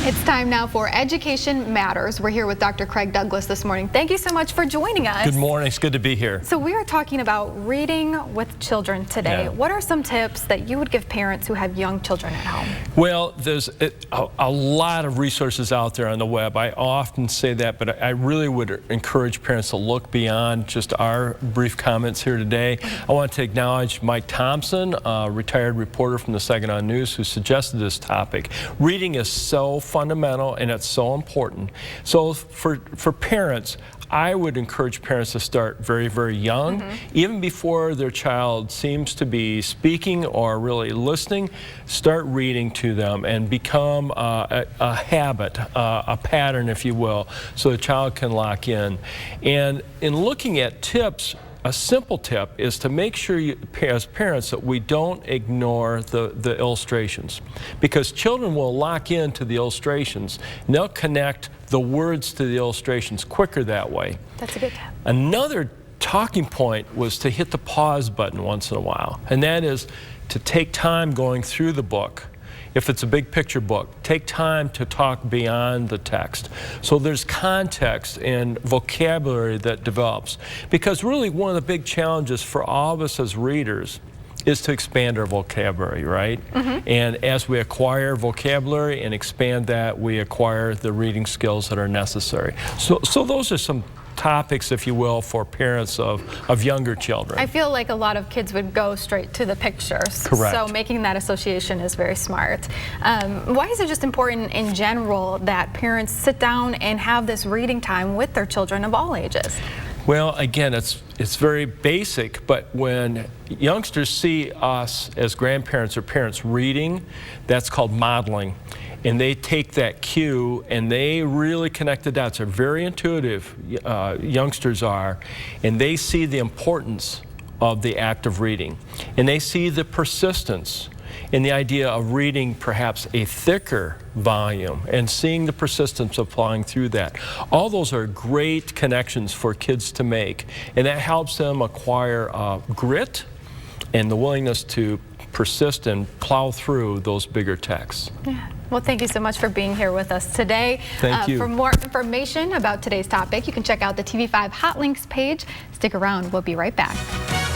It's time now for Education Matters. We're here with Dr. Craig Douglas this morning. Thank you so much for joining us. Good morning. It's good to be here. So we are talking about reading with children today. Yeah. What are some tips that you would give parents who have young children at home? Well, there's a lot of resources out there on the web. I often say that, but I really would encourage parents to look beyond just our brief comments here today. I want to acknowledge Mike Thompson, a retired reporter from the Saginaw News, who suggested this topic. Reading is so fundamental and it's so important. So for parents, I would encourage parents to start very, very young, even before their child seems to be speaking or really listening. Start reading to them and become a habit, a pattern, if you will, so the child can lock in. And in looking at tips, a simple tip is to make sure as parents that we don't ignore the illustrations, because children will lock into the illustrations and they'll connect the words to the illustrations quicker that way. That's a good tip. Another talking point was to hit the pause button once in a while, and that is to take time going through the book. If it's a big picture book, take time to talk beyond the text. So there's context and vocabulary that develops. Because really one of the big challenges for all of us as readers is to expand our vocabulary, right? And as we acquire vocabulary and expand that, we acquire the reading skills that are necessary. So those are some topics, if you will, for parents of younger children. I feel like a lot of kids would go straight to the pictures. Correct. So making that association is very smart. Why is it just important in general that parents sit down and have this reading time with their children of all ages? Well, again, it's very basic, but when youngsters see us as grandparents or parents reading, that's called modeling. And they take that cue and they really connect the dots. They're very intuitive, youngsters are, and they see the importance of the act of reading. And they see the persistence in the idea of reading perhaps a thicker volume and seeing the persistence of flying through that. All those are great connections for kids to make, and that helps them acquire grit and the willingness to persist and plow through those bigger texts. Yeah. Well, thank you so much for being here with us today. Thank you. For more information about today's topic, you can check out the TV5 Hot Links page. Stick around. We'll be right back.